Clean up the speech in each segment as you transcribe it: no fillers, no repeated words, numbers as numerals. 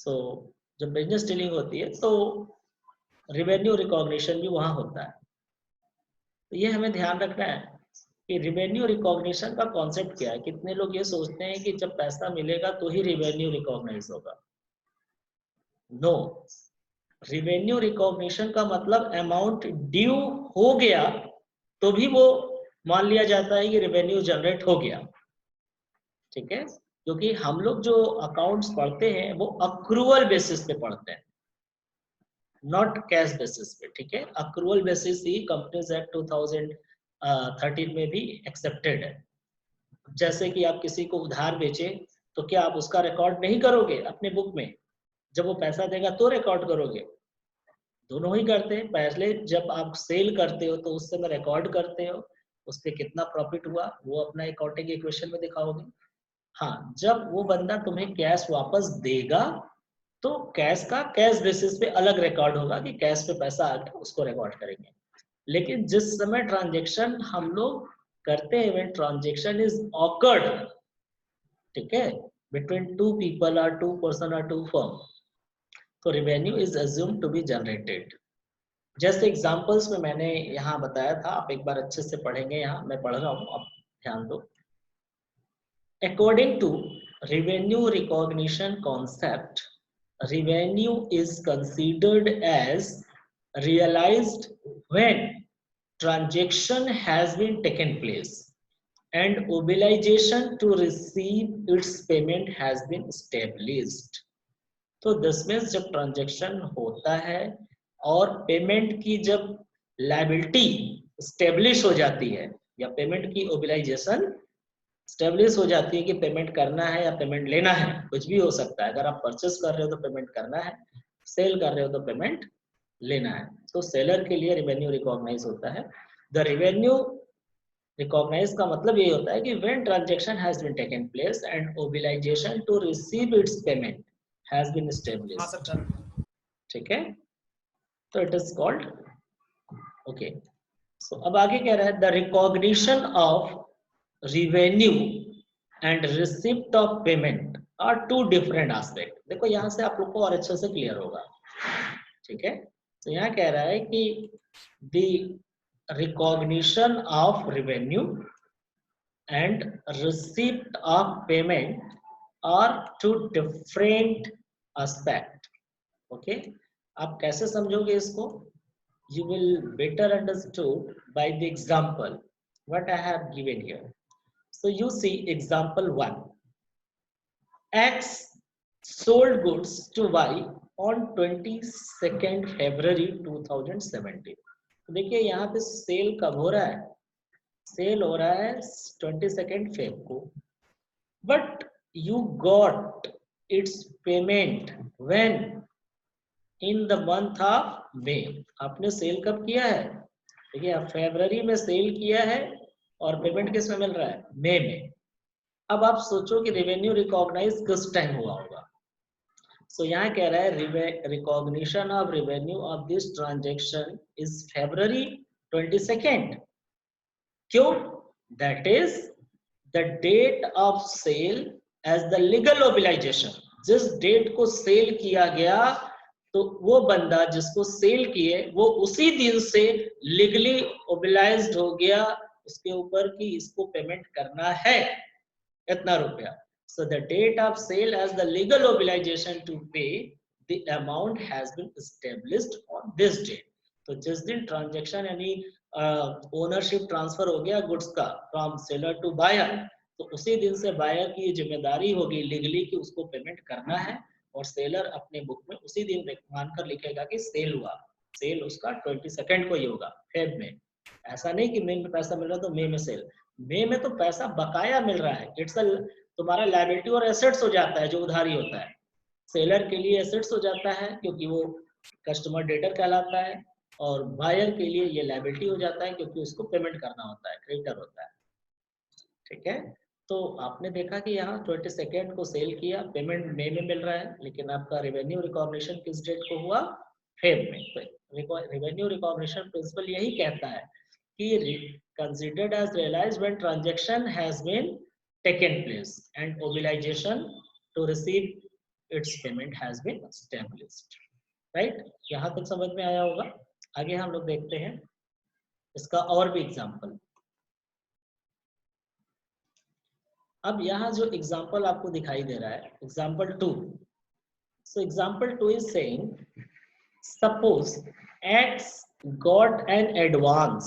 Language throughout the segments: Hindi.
सो जब बिजनेस डीलिंग होती है तो रिवेन्यू रिकॉग्निशन भी वहाँ होता है। तो ये हमें ध्यान रखना है कि रिवेन्यू रिकॉग्निशन का कॉन्सेप्ट क्या है। कितने लोग ये सोचते हैं कि जब पैसा मिलेगा तो ही रिवेन्यू रिकॉग्नाइज होगा। नो, रिवेन्यू रिकॉग्निशन का मतलब अमाउंट ड्यू हो गया तो भी वो मान लिया जाता है कि रिवेन्यू जनरेट हो गया। ठीक है, क्योंकि हम लोग जो अकाउंट्स पढ़ते हैं वो अक्रूवल बेसिस पे पढ़ते हैं, नॉट कैश बेसिस पे। ठीक है, अक्रूवल बेसिस ही कंपनीज एक्ट 2013 में भी एक्सेप्टेड है। जैसे कि आप किसी को उधार बेचे तो क्या आप उसका रिकॉर्ड नहीं करोगे अपने बुक में? जब वो पैसा देगा तो रिकॉर्ड करोगे। दोनों ही करते हैं। पहले जब आप सेल करते हो तो उस समय रिकॉर्ड करते हो, उस पे कितना प्रॉफिट हुआ वो अपना अकाउंटिंग इक्वेशन में दिखाओगे। हाँ, जब वो बंदा तुम्हें कैश वापस देगा तो कैश का कैश बेसिस पे अलग रिकॉर्ड होगा कि कैश पे पैसा आ गया, उसको रिकॉर्ड करेंगे। लेकिन जिस समय ट्रांजेक्शन हम लोग करते हैं, व्हेन ट्रांजेक्शन इज ऑकर्ड, ठीक है, बिटवीन टू पीपल और टू पर्सन और टू फर्म, तो revenue is assumed to be generated. जैसे एग्जांपल्स में मैंने यहाँ बताया था, आप एक बार अच्छे से पढ़ेंगे। यहाँ मैं पढ़ रहा हूँ, आप ध्यान दो। According to revenue recognition concept, revenue is considered as realized when transaction has been taken place and obligation to receive its payment has been established। तो दिस मीन्स जब ट्रांजेक्शन होता है और पेमेंट की जब लायबिलिटी स्टेब्लिश हो जाती है या पेमेंट की ओबिलाइजेशन स्टेब्लिश हो जाती है कि पेमेंट करना है या पेमेंट लेना है, कुछ भी हो सकता है। अगर आप परचेस कर रहे हो तो पेमेंट करना है, सेल कर रहे हो तो पेमेंट लेना है। तो सेलर के लिए रेवेन्यू रिकॉग्नाइज होता है। द रेवेन्यू रिकॉग्नाइज का मतलब ये होता है कि when transaction has been taken place and obligation to receive its payment has been established. ठीक है, तो it is called okay. So अब आगे कह रहा है the recognition of revenue and receipt of payment are two different aspect. देखो यहाँ से आप लोग को और अच्छे से क्लियर होगा। ठीक है, तो यहाँ कह रहा है कि the recognition of revenue and receipt of payment are two different aspect. Okay, आप कैसे समझोगे इसको? You will better understood by the example what I have given here. So you see example 1. X sold goods to Y on 22nd February 2017। देखिए यहाँ पे सेल कब हो रहा है? सेल हो रहा है 22nd Feb को, but you got its payment when? In the month of May. आपने सेल कब किया है? देखिए, फरवरी में सेल किया है और पेमेंट किस में मिल रहा है? मई में। अब आप सोचो कि रेवेन्यू रिकॉग्नाइज किस टाइम हुआ होगा। सो यहाँ कह रहा है recognition of revenue of this transaction is February 22nd। क्यों? That is the date of sale as the legal obligation. जिस डेट को सेल किया गया तो वो बंदा जिसको सेल किए वो उसी दिन से लीगली ओबिलाइज्ड हो गया उसके ऊपर कि इसको पेमेंट करना है इतना रुपया। So the date of sale as the legal obligation to pay the amount has been established on this date. तो जिस दिन ट्रांजैक्शन यानी ओनरशिप ट्रांसफर हो गया गुड्स का फ्रॉम सेलर टू बायर, तो उसी दिन से बायर की जिम्मेदारी होगी लीगली कि उसको पेमेंट करना है और सेलर अपने बुक में उसी दिन मानकर लिखेगा कि सेल हुआ। सेल उसका 22nd को ही होगा, फेब में। ऐसा नहीं कि मई में पैसा मिल रहा है तो मई में सेल। मई में तो पैसा बकाया मिल रहा है, इट्स तुम्हारा लायबिलिटी और एसेट्स हो जाता है जो उधारी होता है। सेलर के लिए एसेट्स हो जाता है क्योंकि वो कस्टमर डेटर कहलाता है, और बायर के लिए ये लायबिलिटी हो जाता है क्योंकि उसको पेमेंट करना होता है, क्रेडिटर होता है। ठीक है, तो आपने देखा कि यहाँ 22nd को सेल किया, पेमेंट मई में मिल रहा है, लेकिन आपका रेवेन्यू रिकॉग्निशन किस डेट को हुआ? फेब में। तो रेवेन्यू रिकॉग्निशन प्रिंसिपल यही कहता है कि considered as realized when transaction has been taken place and mobilization to receive its payment has been established. Right, यहाँ तक समझ में आया होगा। आगे हम लोग देखते हैं इसका और भी एग्जाम्पल। अब यहाँ जो एग्जाम्पल आपको दिखाई दे रहा है, example 2। So example 2 is saying suppose X got an advance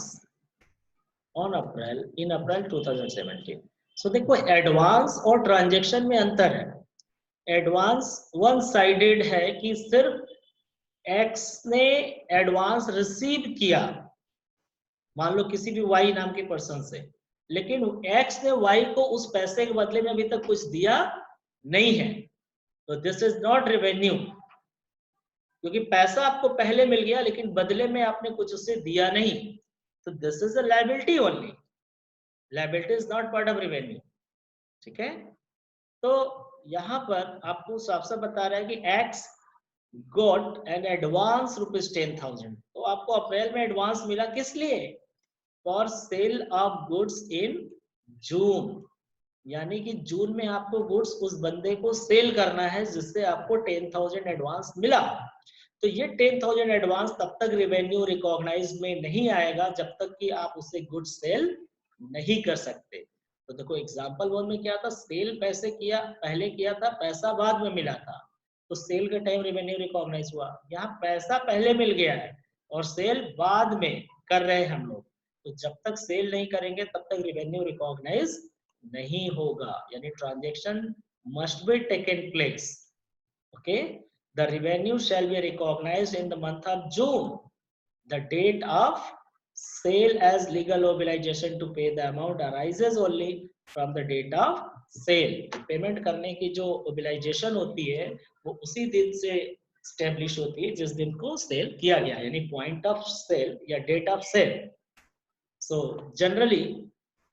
on April in April 2017। सो देखो एडवांस और ट्रांजैक्शन में अंतर है। एडवांस वन साइडेड है कि सिर्फ X ने एडवांस रिसीव किया, मान लो किसी भी Y नाम के पर्सन से, लेकिन X ने Y को उस पैसे के बदले में अभी तक कुछ दिया नहीं है, तो दिस इज नॉट रेवेन्यू, क्योंकि पैसा आपको पहले मिल गया लेकिन बदले में आपने कुछ उसे दिया नहीं, तो this is a liability only. Liability is not part of revenue. ठीक है, तो यहां पर आपको साफ साफ बता रहा है कि X गॉट एन एडवांस ₹10,000। तो आपको अप्रैल में एडवांस मिला किस लिए? For sale of goods in June, यानी कि जून में आपको गुड्स उस बंदे को सेल करना है जिससे आपको 10,000 एडवांस मिला। तो ये 10,000 एडवांस तब तक रेवेन्यू रिकॉग्नाइज में नहीं आएगा जब तक कि आप उसे गुड्स सेल नहीं कर सकते। तो देखो एग्जांपल 1 में क्या था, सेल पैसे किया पहले किया था, पैसा बाद में मिला था, तो सेल के टाइम रेवेन्यू रिकॉग्नाइज हुआ। यहाँ पैसा पहले मिल गया है और सेल बाद में कर रहे हैं हम लोग, तो जब तक सेल नहीं करेंगे तब तक रेवेन्यू रिकॉग्नाइज नहीं होगा, यानी transaction must be taken place. Okay, the revenue shall be recognized in the month of June, the date of sale as legal obligation to pay the amount arises only from the date of sale। Payment करने की जो ओबिलाइजेशन होती है वो उसी दिन से स्टेब्लिश होती है जिस दिन को सेल किया गया, यानी पॉइंट ऑफ सेल या date of sale. So generally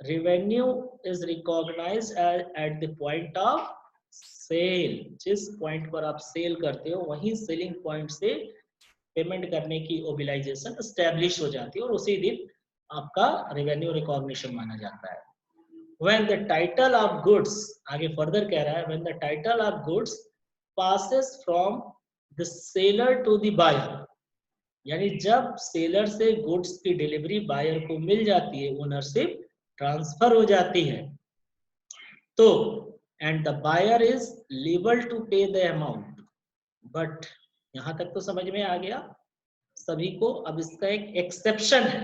revenue is recognized at the point of sale. जिस पॉइंट पर आप सेल करते हो वही सेलिंग पॉइंट से पेमेंट करने की ओबिलाइजेशन एस्टैब्लिश हो जाती है और उसी दिन आपका रेवेन्यू रिकॉग्निशन माना जाता है। When the title of goods, आगे फर्दर कह रहा है, when the title of goods passes from the seller to the buyer, यानी जब सेलर से गुड्स की डिलीवरी बायर को मिल जाती है, ओनरशिप ट्रांसफर हो जाती है, तो and the buyer is liable to pay the amount, but यहां तक तो समझ में आ गया सभी को। अब इसका एक एक्सेप्शन है।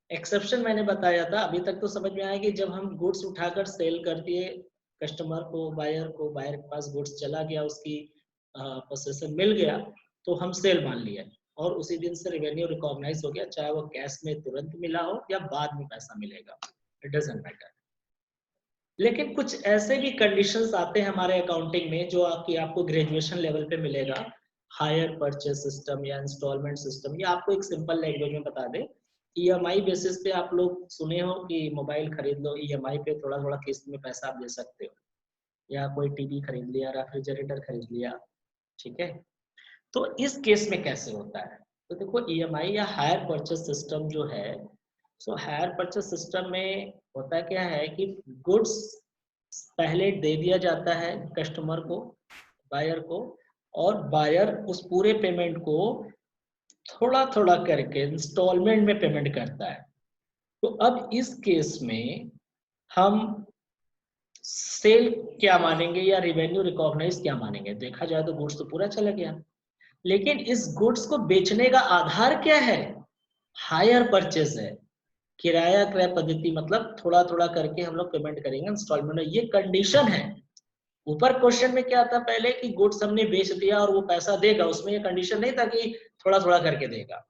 एक्सेप्शन मैंने बताया था, अभी तक तो समझ में आया कि जब हम गुड्स उठाकर सेल कर दिए कस्टमर को, बायर के पास गुड्स चला गया, उसकी पोसेशन मिल गया, तो हम सेल मान लिया और उसी दिन से रेवेन्यू रिकॉग्नाइज हो गया, चाहे वो कैश में तुरंत मिला हो या बाद में पैसा मिलेगा, इट डजंट मैटर। लेकिन कुछ ऐसे भी कंडीशंस आते हैं हमारे अकाउंटिंग में जो आपको ग्रेजुएशन लेवल पे मिलेगा, हायर परचेज सिस्टम या इंस्टॉलमेंट सिस्टम, या आपको एक सिंपल लैंग्वेज में बता दें, ईएमआई बेसिस पे आप लोग सुने हो कि मोबाइल खरीद लो ईएमआई पे, थोड़ा थोड़ा किस्त में पैसा आप दे सकते हो, या कोई टीवी खरीद लिया, रेफ्रिजरेटर खरीद लिया। ठीक है, तो इस केस में कैसे होता है? तो देखो ईएमआई या हायर परचेज सिस्टम जो है, सो हायर परचेज सिस्टम में होता क्या है कि गुड्स पहले दे दिया जाता है कस्टमर को, बायर को, और बायर उस पूरे पेमेंट को थोड़ा थोड़ा करके इंस्टॉलमेंट में पेमेंट करता है। तो अब इस केस में हम सेल क्या मानेंगे या रेवेन्यू रिकॉग्नाइज क्या मानेंगे? देखा जाए तो गुड्स तो पूरा चला गया, लेकिन इस गुड्स को बेचने का आधार क्या है? हायर परचेज है, किराया क्रय पद्धति, मतलब थोड़ा थोड़ा करके हम लोग पेमेंट करेंगे इंस्टॉलमेंट में, ये कंडीशन है। ऊपर क्वेश्चन में क्या था पहले कि गुड्स हमने बेच दिया और वो पैसा देगा, उसमें ये कंडीशन नहीं था कि थोड़ा थोड़ा करके देगा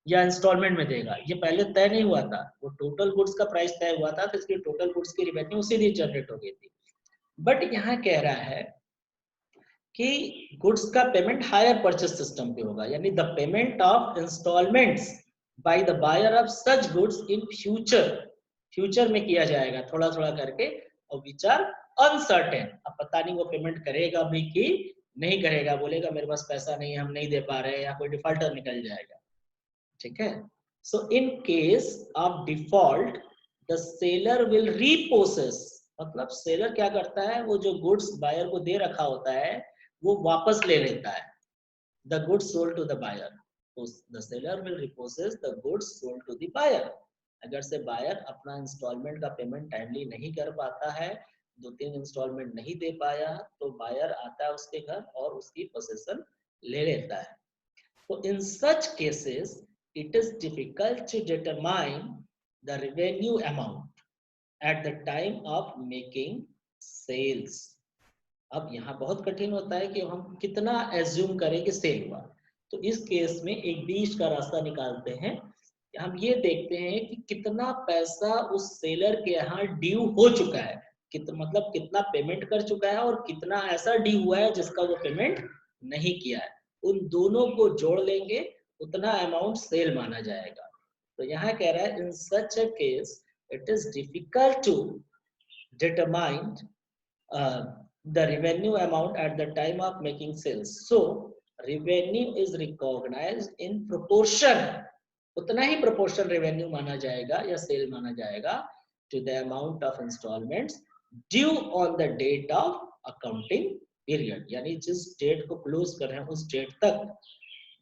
या इंस्टॉलमेंट में देगा, ये पहले तय नहीं हुआ था, वो टोटल गुड्स का प्राइस तय हुआ था, तो इसलिए टोटल गुड्स की रेवेन्यू उसी दिन जनरेट हो गई थी। बट यहाँ कह रहा है कि गुड्स का पेमेंट हायर परचेज सिस्टम पे होगा, यानी the payment of installments by the buyer of such goods in future में किया जाएगा थोड़ा थोड़ा करके, और विच आर अनसर्टेन। अब पता नहीं वो पेमेंट करेगा भी कि नहीं करेगा, बोलेगा मेरे पास पैसा नहीं है, हम नहीं दे पा रहे हैं, या कोई डिफॉल्टर निकल जाएगा। ठीक है, so in case of default the seller will repossess मतलब सेलर क्या करता है, वो जो गुड्स बायर को दे रखा होता है वो वापस ले लेता है, the goods sold to the buyer. So the seller will repossess the goods sold to the buyer. अगर से बायर अपना इंस्टॉलमेंट का पेमेंट टाइमली नहीं कर पाता है, 2-3 इंस्टॉलमेंट नहीं दे पाया, तो बायर आता है उसके घर और उसकी पोसेशन ले लेता है. So in such cases, it is difficult to determine the revenue amount at the time of making sales. अब यहाँ बहुत कठिन होता है कि हम कितना एज्यूम करें कि सेल हुआ. तो इस केस में एक बीच का रास्ता निकालते हैं. हम ये देखते हैं कि कितना पैसा उस सेलर के यहाँ ड्यू हो चुका है, मतलब कितना पेमेंट कर चुका है और कितना ऐसा ड्यू हुआ है जिसका वो पेमेंट नहीं किया है. उन दोनों को जोड़ लेंगे, उतना अमाउंट सेल माना जाएगा. तो यहाँ कह रहा है in such a case it is difficult to determine the revenue amount at the time of making sales. So revenue is recognized in proportion, उतना ही proportion revenue माना जाएगा या sale माना जाएगा to the amount of installments due on the date of accounting period. यानी जिस डेट को क्लोज कर रहे हैं उस डेट तक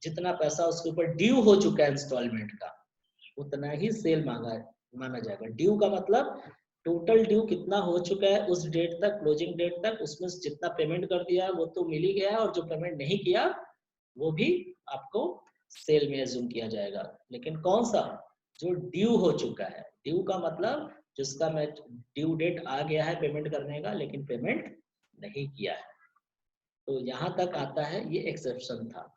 जितना पैसा उसके ऊपर ड्यू हो चुका है इंस्टॉलमेंट का, उतना ही सेल माना जाएगा. ड्यू का मतलब टोटल ड्यू कितना हो चुका है उस डेट तक, क्लोजिंग डेट तक, उसमें जितना पेमेंट कर दिया वो तो मिल ही गया, और जो पेमेंट नहीं किया वो भी आपको सेल में एज्यूम किया जाएगा. लेकिन कौन सा, जो ड्यू हो चुका है. ड्यू का मतलब जिसका ड्यू डेट आ गया है पेमेंट करने का लेकिन पेमेंट नहीं किया है. तो यहाँ तक आता है, ये एक्सेप्शन था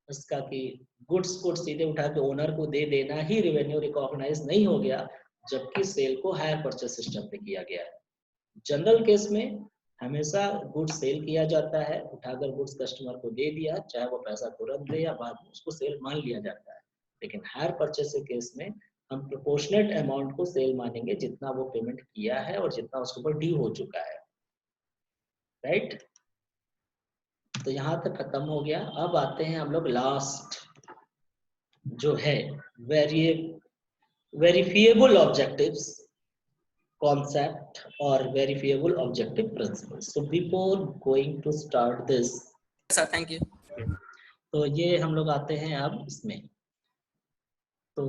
इसका कि गुड्स को सीधे उठा के ओनर को दे देना ही रेवेन्यू रिकॉग्नाइज नहीं हो गया, जबकि सेल को हायर परचेस सिस्टम पे किया गया है. जनरल केस में हमेशा गुड्स सेल किया जाता है, उठाकर गुड्स कस्टमर को दे दिया, चाहे वो पैसा तुरंत दे या बाद में, उसको सेल मान लिया जाता है. लेकिन हायर परचेस के केस में हम प्रोपोर्शनेट अमाउंट को सेल मानेंगे जितना वो पेमेंट किया है और जितना उसके ऊपर ड्यू हो चुका है. राइट. तो यहाँ तक खत्म हो गया. अब आते हैं हम लोग लास्ट जो है verifiable objectives concept or verifiable objective principles. So before going to start this, sir, thank you. तो ये हम लोग आते हैं अब इसमें. तो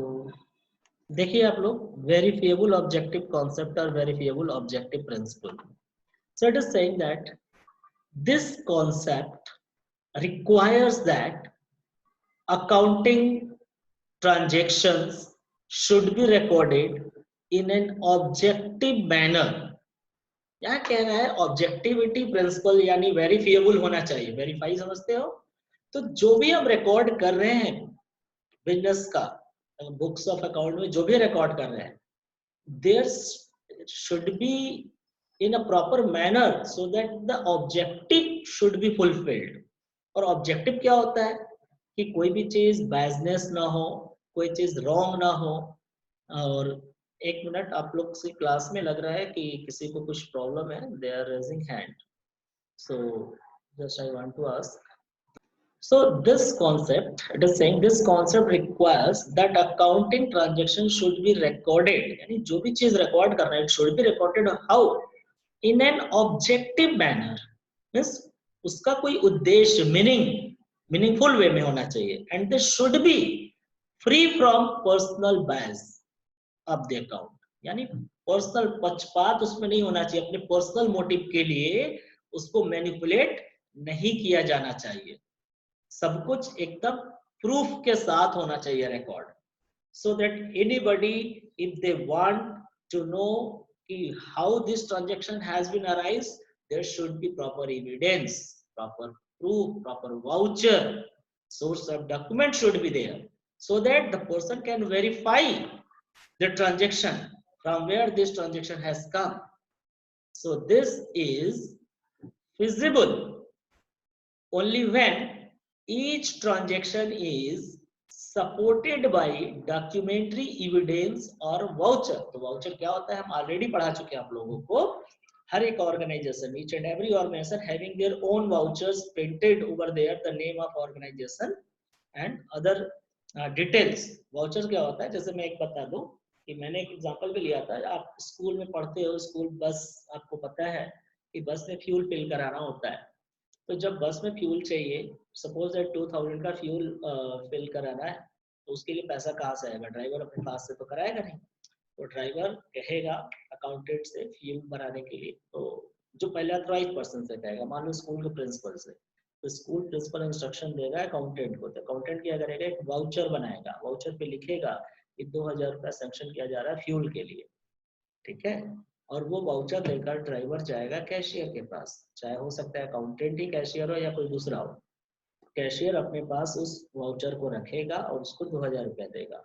देखिए आप लोग, वेरिफिएबल ऑब्जेक्टिव कॉन्सेप्ट और verifiable objective principle. So it is saying that this concept requires that accounting transactions should be recorded in an objective manner. क्या कह रहा है, ऑब्जेक्टिविटी प्रिंसिपल यानी वेरिफिएबल होना चाहिए. वेरीफाई समझते हो. तो जो भी हम रिकॉर्ड कर रहे हैं बिजनेस का, बुक्स ऑफ अकाउंट में जो भी रिकॉर्ड कर रहे हैं, there should be in a proper manner so that the objective should be fulfilled. और ऑब्जेक्टिव क्या होता है कि कोई भी चीज बायसनेस ना हो, कोई चीज रॉन्ग ना हो. और एक मिनट, आप लोग से क्लास में लग रहा है कि किसी को कुछ प्रॉब्लम है. They are raising hand, so just I want to ask. So this concept, it is saying this concept requires that accounting transaction should be recorded. यानी जो भी चीज रिकॉर्ड कर रहे हैं, it should be recorded how? In an objective manner. Means उसका कोई उद्देश्य, मीनिंगफुल वे में होना चाहिए. And this should be free from personal bias of the account. यानी पर्सनल पक्षपात उसमें नहीं होना चाहिए. अपने पर्सनल मोटिव के लिए उसको मैनिपुलेट नहीं किया जाना चाहिए. सब कुछ एकदम प्रूफ के साथ होना चाहिए record, so that anybody if they want to know कि how this transaction has been arise, there should be proper evidence, proper proof, proper voucher, source of document should be there, so that the person can verify the transaction from where this transaction has come. So this is feasible only when each transaction is supported by documentary evidence or voucher. तो voucher क्या होता है, हम ऑलरेडी पढ़ा चुके हैं आप लोगों को. हर एक organisation, each and every organization having their own vouchers printed over there, the name of organization and other details. voucher क्या होता है, जैसे मैं एक बता दूं, कि मैंने एक एग्जांपल भी लिया था, आप स्कूल में पढ़ते हो, स्कूल बस, आपको पता है कि बस में फ्यूल फिल कराना होता है। तो जब बस में फ्यूल चाहिए, सपोज दैट 2000 का फ्यूल फिल कराना है, तो उसके लिए पैसा कहाँ से आएगा? ड्राइवर अपने पास से तो कराएगा नहीं। तो ड्राइवर कहेगा अकाउंटेंट से फ्यूल भराने के लिए, तो जो पहले अथॉराइज पर्सन से कहेगा, मान लो स्कूल के प्रिंसिपल से, तो स्कूल प्रिंसिपल इंस्ट्रक्शन देगा अकाउंटेंट को, तो अकाउंटेंट क्या करेगा, एक वाउचर बनाएगा, वाउचर पे लिखेगा कि 2000 रुपया सैंक्शन किया जा रहा है फ्यूल के लिए, ठीक है। और वो वाउचर लेकर ड्राइवर जाएगा कैशियर के पास, चाहे हो सकता है अकाउंटेंट ही कैशियर हो या कोई दूसरा हो। कैशियर अपने पास उस वाउचर को रखेगा और उसको 2000 रुपया देगा।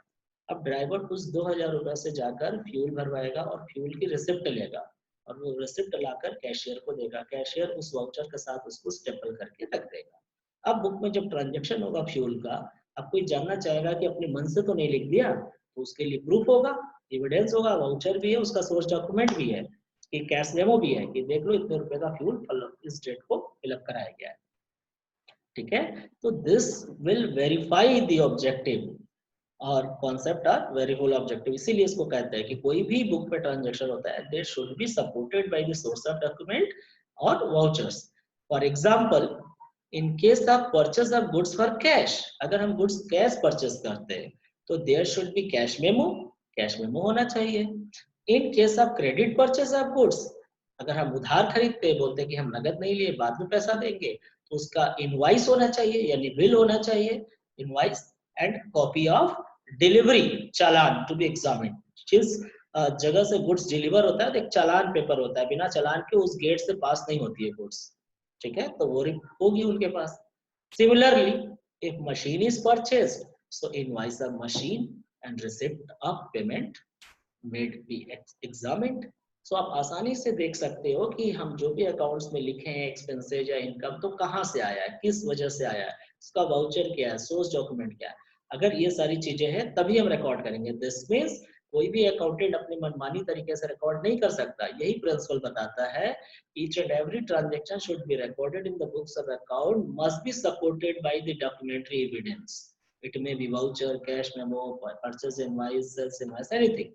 अब ड्राइवर उस 2000 रुपये से जाकर फ्यूल भरवाएगा और फ्यूल की रिसिप्ट लेगा, और वो रिसिप्ट लाकर कैशियर को देगा। कैशियर उस वाउचर के साथ उसको स्टेपल करके रख देगा। अब बुक में जब ट्रांजेक्शन होगा फ्यूल का, अब कोई जानना चाहेगा कि अपने मन से तो नहीं लिख दिया, तो उसके लिए प्रूफ होगा, एविडेंस होगा, वाउचर भी है, उसका सोर्स डॉक्यूमेंट भी है, कि कैश मेमो भी है कि देख लो इतने रुपए का फ्यूल इस डेट को फिलअप कराया गया है, ठीक है। तो this will verify the objective, और कॉन्सेप्ट आर वेरीफुल ऑब्जेक्टिव, इसीलिए इसको कहते हैं कि कोई भी बुक पे ट्रांजैक्शन होता है, they should be supported by the source of document और vouchers. For example, in case of purchase of goods for cash, अगर हम गुड्स कैश परचेज करते हैं तो there should be cash memo, cash memo होना चाहिए। In case of credit purchase of goods, अगर हम उधार खरीदते हैं, बोलते हैं कि हम नगद नहीं लिए बाद में पैसा देंगे, तो उसका इनवॉइस होना चाहिए, यानी बिल होना चाहिए, invoice, and copy of delivery challan to be examined. जिस जगह से गुड्स डिलीवर होता है तो एक चालान पेपर होता है, बिना चालान के उस गेट से पास नहीं होती है गुड्स, ठीक है, तो वो होगी उनके पास। Similarly, if machine is purchased, so invoice of machine and receipt of payment made be examined. सो आप आसानी से देख सकते हो कि हम जो भी अकाउंट्स में लिखे हैं एक्सपेंसेज या इनकम, तो कहाँ से आया है, किस वजह से आया है, उसका वाउचर क्या है, सोर्स डॉक्यूमेंट क्या है। अगर ये सारी चीजें हैं तभी हम रिकॉर्ड करेंगे। दिस मीन्स कोई भी अकाउंटेंट अपनी मनमानी तरीके से रिकॉर्ड नहीं कर सकता। यही प्रिंसिपल बताता है, each and every transaction should be recorded in the books of account, must be supported by the documentary evidence. It may be voucher, cash memo, purchase invoice, sales invoice, anything.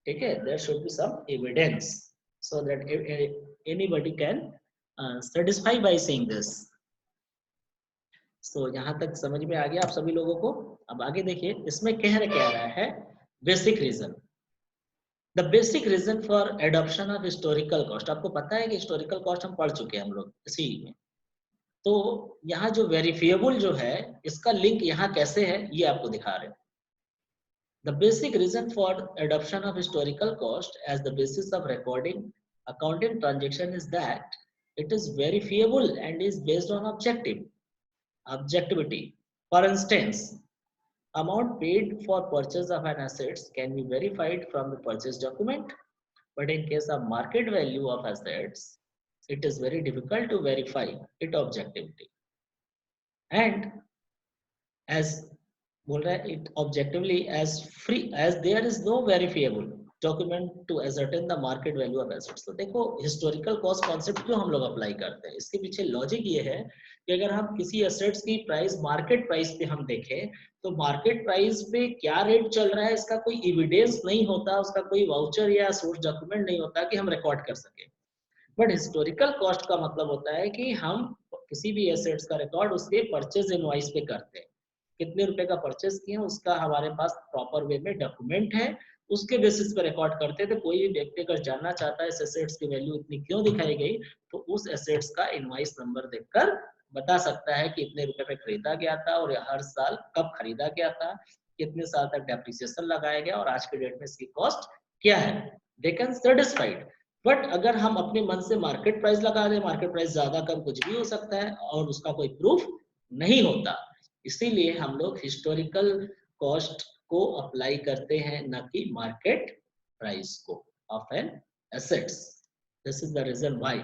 ठीक है, there should be some evidence so that anybody can satisfy by seeing this. तो यहाँ तक समझ में आ गया आप सभी लोगों को। अब आगे देखिए, इसमें कह रहा है basic reason. The basic reason for adoption of historical cost. आपको पता है कि हिस्टोरिकल कॉस्ट हम पढ़ चुके हैं हम लोग इसी में। तो यहाँ जो वेरिफिएबल जो है, इसका लिंक यहाँ कैसे है ये आपको दिखा रहे हैं। The basic reason for adoption of historical cost as the basis of recording accounting transaction is that it is verifiable and is based on objectivity. For instance, amount paid for purchase of an assets can be verified from the purchase document, but in case of market value of assets, it is very difficult to verify it objectively. And as बोल रहा है it objectively as free as there is no verifiable document to ascertain the market value of assets। तो देखो historical cost concept क्यों हम लोग अप्लाई करते हैं, इसके पीछे लॉजिक ये है कि अगर हम किसी एसेट्स की प्राइस मार्केट प्राइस पे हम देखें, तो मार्केट प्राइस पे क्या रेट चल रहा है इसका कोई एविडेंस नहीं होता, उसका कोई वाउचर या सोर्स डॉक्यूमेंट नहीं होता कि हम रिकॉर्ड कर सके। बट हिस्टोरिकल कॉस्ट का मतलब होता है कि हम किसी भी एसेट्स का रिकॉर्ड उसके परचेज इनवॉइस पे करते हैं, कितने रुपए का परचेस किया उसका हमारे पास प्रॉपर वे में डॉक्यूमेंट है, उसके बेसिस पे रिकॉर्ड करते हैं। तो कोई भी व्यक्ति अगर जानना चाहता है इस एसेट्स की वैल्यू इतनी क्यों दिखाई गई, तो उस एसेट्स का इनवॉइस नंबर देखकर बता सकता है कि इतने रुपए पे खरीदा गया था और हर साल कब खरीदा गया था, कितने साल तक डेप्रिसिएशन लगाया गया और आज के डेट में इसकी कॉस्ट क्या है। They can satisfied. बट अगर हम अपने मन से मार्केट प्राइस लगा दें, मार्केट प्राइस ज्यादा कम कुछ भी हो सकता है और उसका कोई प्रूफ नहीं होता। इसीलिए हम लोग हिस्टोरिकल कॉस्ट को अप्लाई करते हैं, न कि मार्केट प्राइस को of an assets. This is the reason why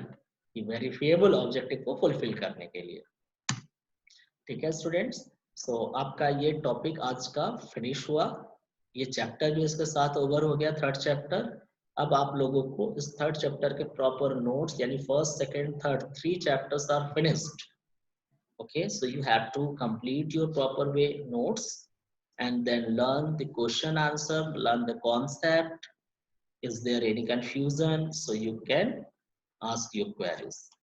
कि वेरिफिएबल ऑब्जेक्टिव को फुलफिल करने के लिए। ठीक है स्टूडेंट्स, सो आपका ये टॉपिक आज का फिनिश हुआ, ये चैप्टर भी इसके साथ ओवर हो गया, थर्ड चैप्टर। अब आप लोगों को इस थर्ड चैप्टर के प्रॉपर नोट्स, यानी first second third 3 chapters are finished. Okay, so you have to complete your proper way notes and then learn the question answer, learn the concept. Is there any confusion? So you can ask your queries.